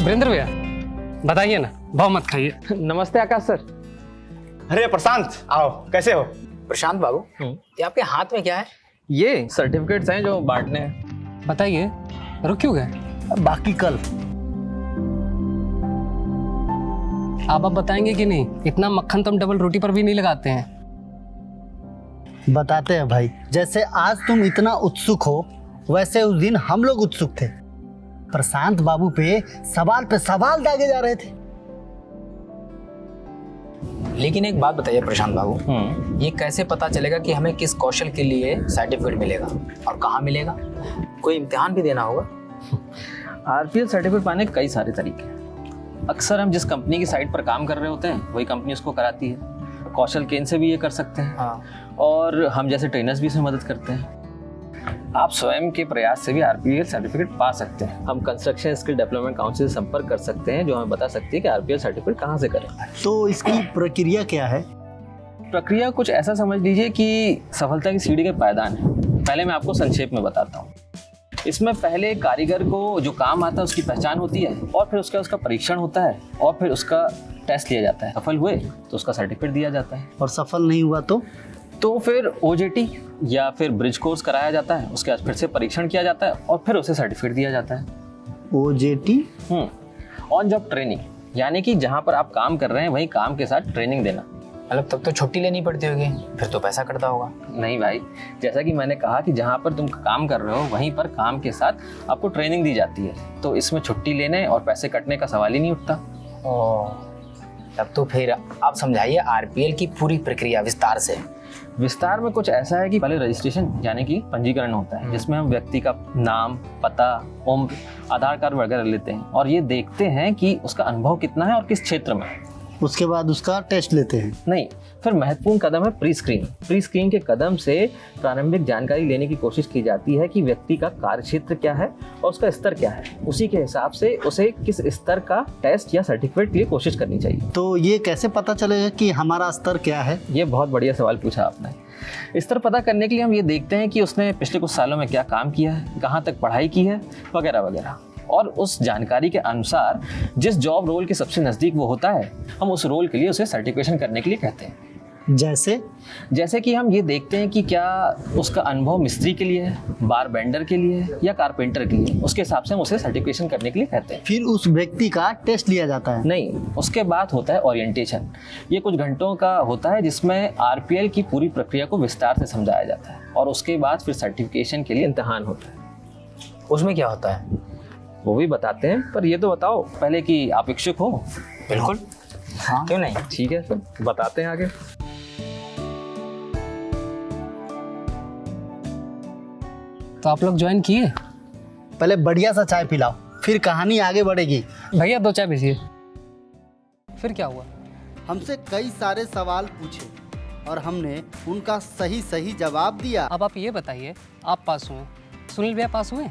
वीरेंद्र भैया बताइए ना, भाव मत खाइए। नमस्ते आकाश सर। अरे प्रशांत, आओ, कैसे हो? प्रशांत बाबू, ये आपके हाथ में क्या है? ये सर्टिफिकेट्स हैं जो बांटने हैं। बताइए, रुक क्यों गए? बाकी कल। आप बताएंगे कि नहीं? इतना मक्खन तो हम डबल रोटी पर भी नहीं लगाते हैं। बताते हैं भाई। जैसे आज तुम इतना उत्सुक हो, वैसे उस दिन हम लोग उत्सुक थे। प्रशांत बाबू पे सवाल दागे जा रहे थे। लेकिन एक बात बताइए प्रशांत बाबू, ये कैसे पता चलेगा कि हमें किस कौशल के लिए सर्टिफिकेट मिलेगा और कहाँ मिलेगा? कोई इम्तिहान भी देना होगा? आरपीएल सर्टिफिकेट पाने के कई सारे तरीके हैं। अक्सर हम जिस कंपनी की साइट पर काम कर रहे होते हैं वही कंपनी उसको कराती है। कौशल केंद्र से भी ये कर सकते हैं। हाँ। और हम जैसे ट्रेनर्स भी इसमें मदद करते हैं। आप स्वयं के प्रयास से भी आरपीएल सर्टिफिकेट पा सकते हैं। हम कंस्ट्रक्शन स्किल डेवलपमेंट काउंसिल से संपर्क कर सकते हैं जो हमें बता सकती है कि आरपीएल सर्टिफिकेट कहाँ से करें। तो इसकी प्रक्रिया क्या है? प्रक्रिया कुछ ऐसा समझ लीजिए कि सफलता की सीढ़ी के पायदान है। पहले मैं आपको संक्षेप में बताता हूँ। इसमें पहले कारीगर को जो काम आता है उसकी पहचान होती है और फिर उसका परीक्षण होता है और फिर उसका टेस्ट लिया जाता है। सफल हुए तो उसका सर्टिफिकेट दिया जाता है और सफल नहीं हुआ तो फिर ओजेटी या फिर ब्रिज कोर्स कराया जाता है। उसके बाद फिर से परीक्षण किया जाता है और फिर उसे सर्टिफिकेट दिया जाता है। ओजेटी ऑन जॉब ट्रेनिंग, यानी कि जहाँ पर आप काम कर रहे हैं वहीं काम के साथ ट्रेनिंग देना। मतलब तब तो छुट्टी लेनी पड़ती होगी, फिर तो पैसा कटता होगा। नहीं भाई, जैसा कि मैंने कहा कि जहाँ पर तुम काम कर रहे हो वहीं पर काम के साथ आपको ट्रेनिंग दी जाती है, तो इसमें छुट्टी लेने और पैसे कटने का सवाल ही नहीं उठता। तब तो फिर आप समझाइए आरपीएल की पूरी प्रक्रिया विस्तार से। विस्तार में कुछ ऐसा है कि पहले रजिस्ट्रेशन यानी कि पंजीकरण होता है, जिसमें हम व्यक्ति का नाम, पता, उम्र, आधार कार्ड वगैरह लेते हैं और ये देखते हैं कि उसका अनुभव कितना है और किस क्षेत्र में। उसके बाद उसका टेस्ट लेते हैं। नहीं, फिर महत्वपूर्ण कदम है प्री स्क्रीनिंग। प्री स्क्रीनिंग के कदम से प्रारंभिक जानकारी लेने की कोशिश की जाती है कि व्यक्ति का कार्य क्षेत्र क्या है और उसका स्तर क्या है। उसी के हिसाब से उसे किस स्तर का टेस्ट या सर्टिफिकेट के लिए कोशिश करनी चाहिए। तो ये कैसे पता चलेगा कि हमारा स्तर क्या है? ये बहुत बढ़िया सवाल पूछा आपने। स्तर पता करने के लिए हम ये देखते हैं कि उसने पिछले कुछ सालों में क्या काम किया है, कहाँ तक पढ़ाई की है, वगैरह वगैरह। और उस जानकारी के अनुसार जिस जॉब रोल के सबसे नज़दीक वो होता है, हम उस रोल के लिए उसे सर्टिफिकेशन करने के लिए कहते हैं। जैसे कि हम ये देखते हैं कि क्या उसका अनुभव मिस्त्री के लिए है, बार बेंडर के लिए है या कारपेंटर के लिए। उसके हिसाब से हम उसे सर्टिफिकेशन करने के लिए कहते हैं। फिर उस व्यक्ति का टेस्ट लिया जाता है? नहीं, उसके बाद होता है ओरिएंटेशन। ये कुछ घंटों का होता है जिसमें आरपीएल की पूरी प्रक्रिया को विस्तार से समझाया जाता है और उसके बाद फिर सर्टिफिकेशन के लिए इम्तिहान होता है। उसमें क्या होता है वो भी बताते हैं, पर ये तो बताओ पहले कि आप इच्छुक हो। बिल्कुल, हाँ क्यों नहीं। ठीक है, फिर बताते हैं आगे। तो आप लोग ज्वाइन किए? पहले बढ़िया सा चाय पिलाओ, फिर कहानी आगे बढ़ेगी। भैया 2 चाय भेजिए। फिर क्या हुआ? हमसे कई सारे सवाल पूछे और हमने उनका सही जवाब दिया। अब आप ये बताइए, आप पास हुए, सुनील भैया पास हुए?